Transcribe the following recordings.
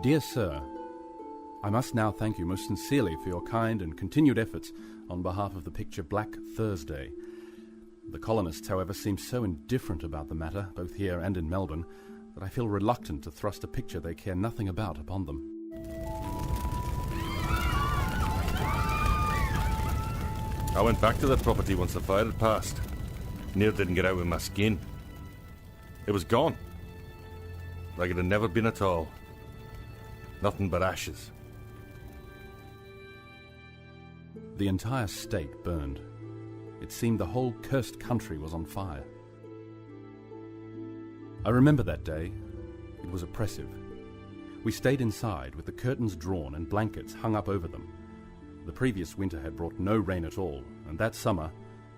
Dear Sir, I must now thank you most sincerely for your kind and continued efforts on behalf of the picture Black Thursday. The colonists, however, seem so indifferent about the matter, both here and in Melbourne, that I feel reluctant to thrust a picture they care nothing about upon them. I went back to that property once the fire had passed. Near didn't get out with my skin. It was gone. Like it had never been at all. Nothing but ashes. The entire state burned. It seemed the whole cursed country was on fire. I remember that day. It was oppressive. We stayed inside with the curtains drawn and blankets hung up over them. The previous winter had brought no rain at all, and that summer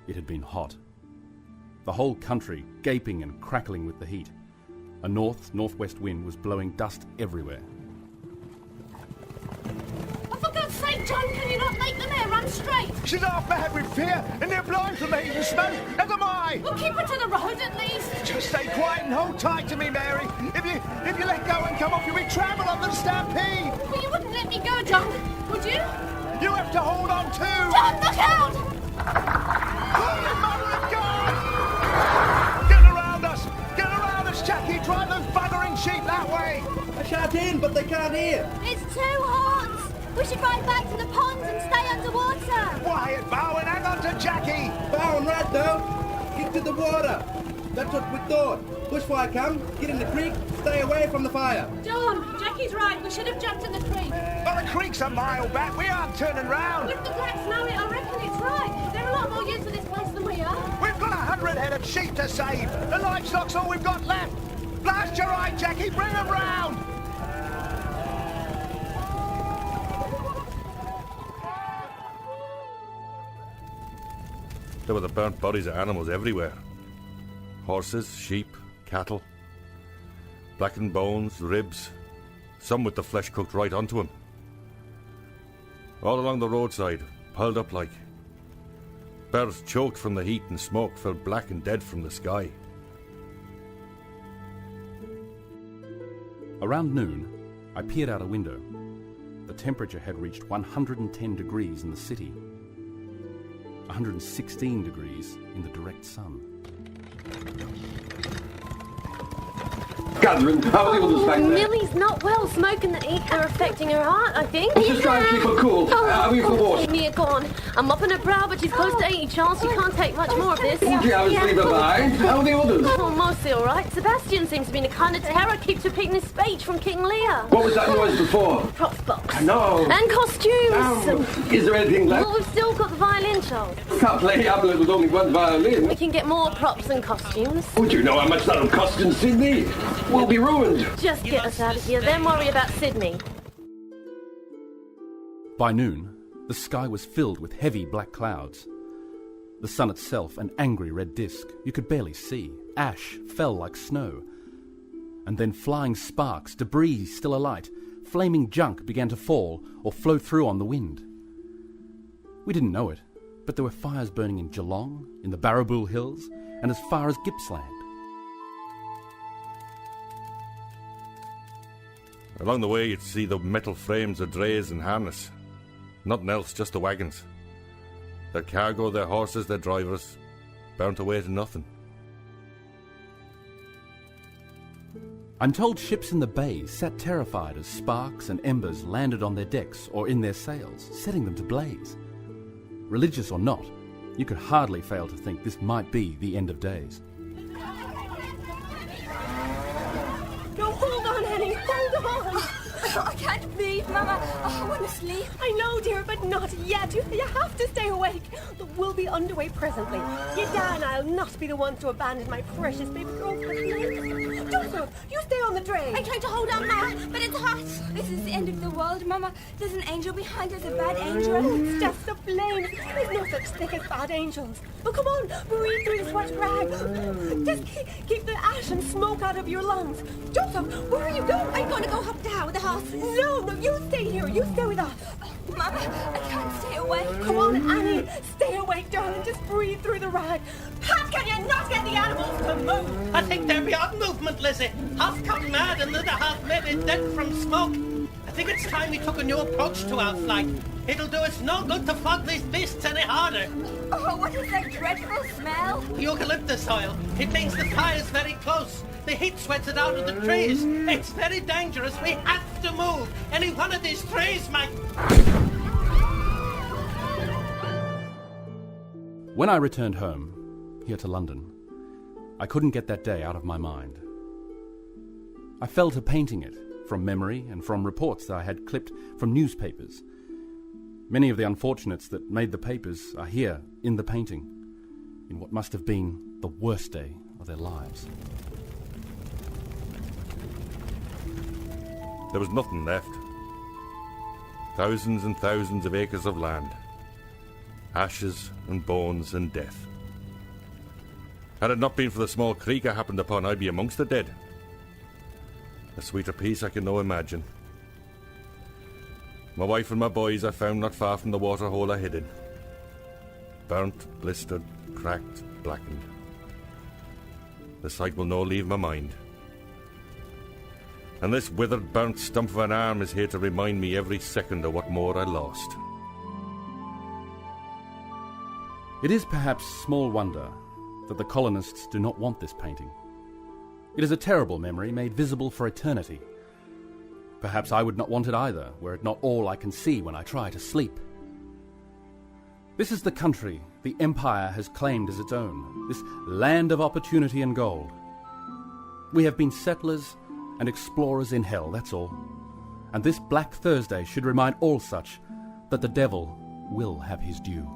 it had been hot. The whole country gaping and crackling with the heat. A north-northwest wind was blowing dust everywhere. Oh, for God's sake, John, can you not make the mare run straight? She's half mad with fear, and they're blind from the heat and smoke, as am I! Well, keep her to the road at least. Just stay quiet and hold tight to me, Mary. If you let go and come off, you'll be trampled on the stampede. Well, you wouldn't let me go, John, would you? You have to hold on too! John, look out! Oh, mother of God! Get around us! Get around us, Jackie! Drive those buggering sheep that way! I shout in, but they can't hear. It's too hot! We should ride back to the pond and stay underwater! Quiet, Bowen! Hang on to Jackie! Bowen, right though. Get to the water. That's what we thought. Bushfire come, get in the creek, stay away from the fire. John, Jackie's right. We should have jumped in the creek. Well, the creek's a mile back. We aren't turning round. With the blacks know it, I reckon it's right. They're a lot more used to this place than we are. We've got 100 head of sheep to save. The livestock's all we've got left. Blast your eye, Jackie. Bring them round. There were the burnt bodies of animals everywhere. Horses, sheep, cattle. Blackened bones, ribs. Some with the flesh cooked right onto them. All along the roadside, piled up like. Birds choked from the heat and smoke fell black and dead from the sky. Around noon, I peered out a window. The temperature had reached 110 degrees in the city. 116 degrees in the direct sun. Catherine, how are the others back there? Millie's not well. Smoke and the heat are affecting her heart, I think. I'm just trying to keep her cool. Have you for water? Mia gone. I'm mopping her brow, but she's close to 80. Charles, you can't take much more of this. Would you have us leave her behind? How are the others? Oh, mostly all right. Sebastian seems to be in a kind of terror. Keeps repeating his speech from King Lear. What was that noise before? Props box. No. And costumes. Is there anything left? Well, we've still got the violin, Charles. Can't play Hamlet with only one violin. We can get more props and costumes. Would you know how much that'll cost in Sydney? We'll be ruined. Just get us out of here, then worry about Sydney. By noon, the sky was filled with heavy black clouds. The sun itself, an angry red disk, you could barely see. Ash fell like snow. And then flying sparks, debris still alight, flaming junk began to fall or flow through on the wind. We didn't know it, but there were fires burning in Geelong, in the Barrabool Hills, and as far as Gippsland. Along the way, you'd see the metal frames of drays and harness. Nothing else, just the wagons. Their cargo, their horses, their drivers, burnt away to nothing. I'm told ships in the bay sat terrified as sparks and embers landed on their decks or in their sails, setting them to blaze. Religious or not, you could hardly fail to think this might be the end of days. No, hold on, Annie, hold on. I can't breathe, Mama. I want to sleep. I know, dear, but not yet. You have to stay awake. We'll be underway presently. Your dad and I'll not be the ones to abandon my precious baby girl for the Joseph, you stay on the dray. I'm trying to hold on, Ma, but it's hot. This is the end of the world, Mama. There's an angel behind us, a bad angel. It's just the flames. There's no such thing as bad angels. Oh, come on, breathe through this wet rag. Just keep the ash and smoke out of your lungs. Joseph, where are you going? I'm going to go up down with the horses. No, you stay here. You stay with us. Mama, I can't stay awake. Come on, Annie. Stay awake, darling. Just breathe through the rag. Pat, can you not get the animals to move? I think they're beyond movement, Lizzie. Half come mad and the other half maybe dead from smoke. think it's time we took a new approach to our flight. It'll do us no good to fog these beasts any harder. Oh, what is that dreadful smell? Eucalyptus oil. It means the fire's very close. The heat sweats it out of the trees. It's very dangerous. We have to move. Any one of these trees might... When I returned home, here to London, I couldn't get that day out of my mind. I fell to painting it, from memory and from reports that I had clipped from newspapers. Many of the unfortunates that made the papers are here in the painting, in what must have been the worst day of their lives. There was nothing left. Thousands and thousands of acres of land. Ashes and bones and death. Had it not been for the small creek I happened upon, I'd be amongst the dead. A sweeter peace I can no imagine. My wife and my boys I found not far from the waterhole I hid in. Burnt, blistered, cracked, blackened. The sight will no leave my mind. And this withered, burnt stump of an arm is here to remind me every second of what more I lost. It is perhaps small wonder that the colonists do not want this painting. It is a terrible memory made visible for eternity. Perhaps I would not want it either, were it not all I can see when I try to sleep. This is the country the Empire has claimed as its own, this land of opportunity and gold. We have been settlers and explorers in hell, that's all. And this Black Thursday should remind all such that the devil will have his due.